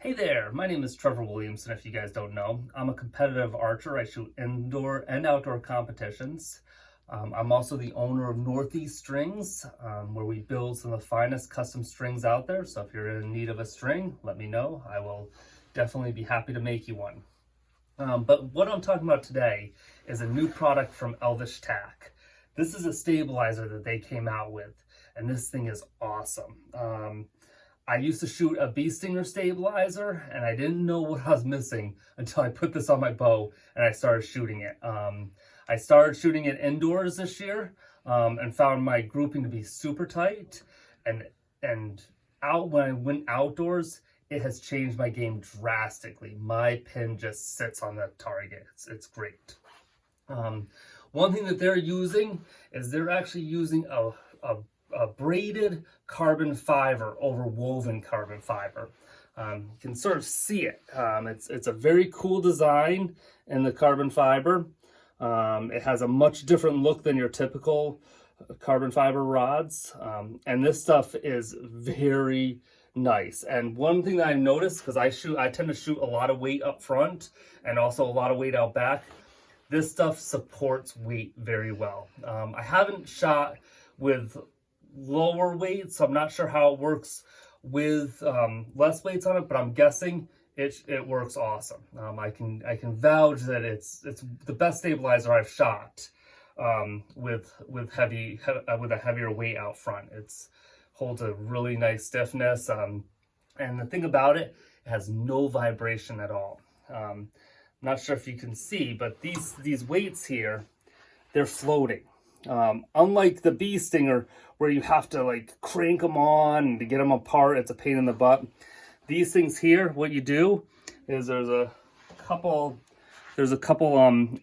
Hey there, my name is Trevor Williamson, if you guys don't know. I'm a competitive archer. I shoot indoor and outdoor competitions. I'm also the owner of Northeast Strings, where we build some of the finest custom strings out there. So if you're in need of a string, let me know. I will definitely be happy to make you one. But what I'm talking about today is a new product from Elvish Tac. This is a stabilizer that they came out with, and this thing is awesome. I used to shoot a bee stinger stabilizer, and I didn't know what I was missing until I put this on my bow and I started shooting it. I started shooting it indoors this year and found my grouping to be super tight. And out when I went outdoors, it has changed my game drastically. My pin just sits on the target. It's great. One thing that they're using is they're actually using a braided carbon fiber over woven carbon fiber. You can sort of see it. It's a very cool design in the carbon fiber. It has a much different look than your typical carbon fiber rods. And this stuff is very nice. And one thing that I noticed, because I tend to shoot a lot of weight up front and also a lot of weight out back, this stuff supports weight very well. I haven't shot with lower weights, so I'm not sure how it works with less weights on it, but I'm guessing it works awesome. I can vouch that it's the best stabilizer I've shot with a heavier weight out front. It holds a really nice stiffness, and the thing about it, it has no vibration at all. I'm not sure if you can see, but these weights here, they're floating. Unlike the bee stinger, where you have to like crank them on to get them apart, it's a pain in the butt. These things here, what you do is there's a couple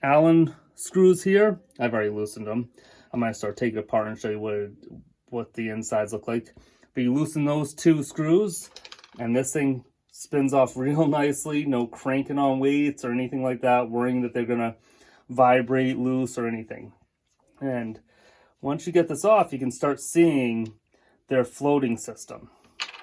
Allen screws here. I've already loosened them. I'm gonna start taking it apart and show you what the insides look like. But you loosen those two screws, and this thing spins off real nicely. No cranking on weights or anything like that, worrying that they're gonna vibrate loose or anything. And once you get this off, you can start seeing their floating system.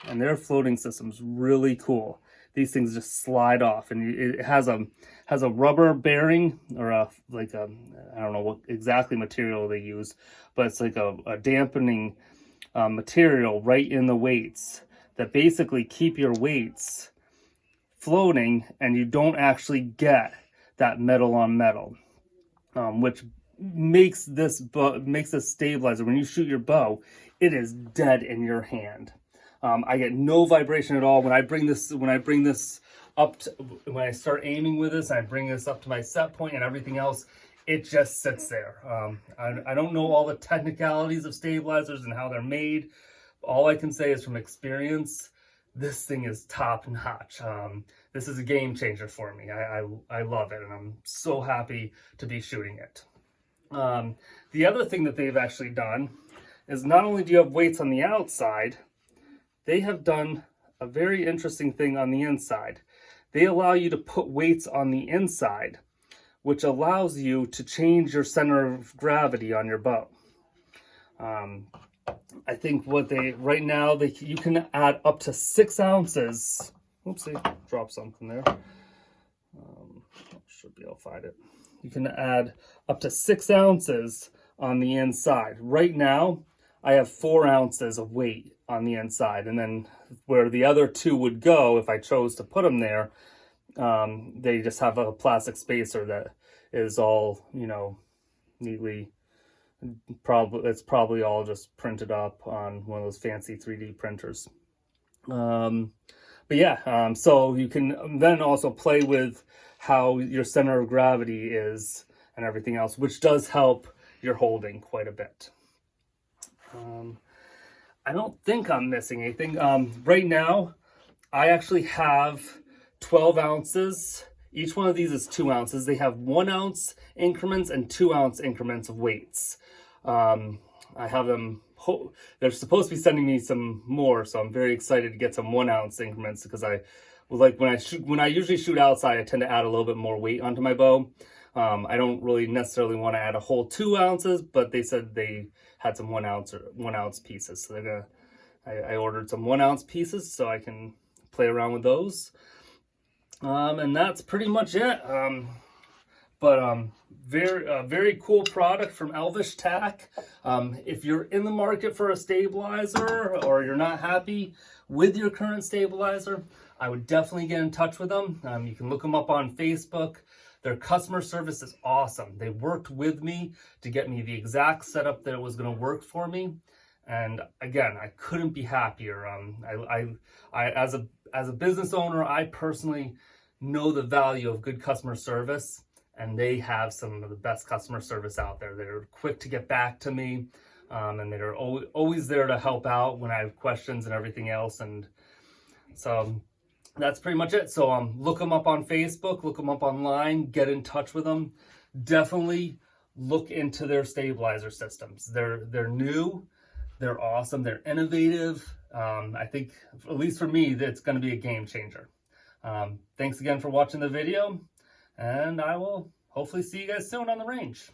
And their floating system's really cool. These things just slide off, and it has a rubber bearing, or I don't know what exactly material they use, but it's like a dampening material right in the weights that basically keep your weights floating, and you don't actually get that metal on metal, which makes this stabilizer, when you shoot your bow, it is dead in your hand. I get no vibration at all when I bring this up to, when I start aiming with this, I bring this up to my set point and everything else, it just sits there. I don't know all the technicalities of stabilizers and how they're made. All I can say is from experience, this thing is top notch. This is a game changer for me. I love it, and I'm so happy to be shooting it. The other thing that they've actually done is, not only do you have weights on the outside, they have done a very interesting thing on the inside. They allow you to put weights on the inside, which allows you to change your center of gravity on your bow. I think right now you can add up to 6 ounces. Oopsie, dropped something there. Should be able to find it. You can add up to 6 ounces on the inside. Right now, I have 4 ounces of weight on the inside, and then where the other 2 would go, if I chose to put them there, they just have a plastic spacer that is all, neatly. It's probably all just printed up on one of those fancy 3D printers. But yeah, so you can then also play with how your center of gravity is and everything else, which does help your holding quite a bit. I don't think I'm missing anything. Right now, I actually have 12 ounces. Each one of these is 2 ounces. They have 1 ounce increments and 2 ounce increments of weights. I have them. They're supposed to be sending me some more, so I'm very excited to get some 1 ounce increments, because when I usually shoot outside, I tend to add a little bit more weight onto my bow. I don't really necessarily want to add a whole 2 ounces, but they said they had some 1 ounce pieces, so I ordered some 1 ounce pieces so I can play around with those. And that's pretty much it. Very cool product from Elvish Tac. If you're in the market for a stabilizer or you're not happy with your current stabilizer, I would definitely get in touch with them. You can look them up on Facebook. Their customer service is awesome. They worked with me to get me the exact setup that it was going to work for me. And again, I couldn't be happier. As a business owner, I personally know the value of good customer service, and they have some of the best customer service out there. They're quick to get back to me, and they're always there to help out when I have questions and everything else. And so that's pretty much it. So look them up on Facebook, look them up online, get in touch with them. Definitely look into their stabilizer systems. They're new, they're awesome, they're innovative. I think, at least for me, that's going to be a game changer. Thanks again for watching the video, and I will hopefully see you guys soon on the range.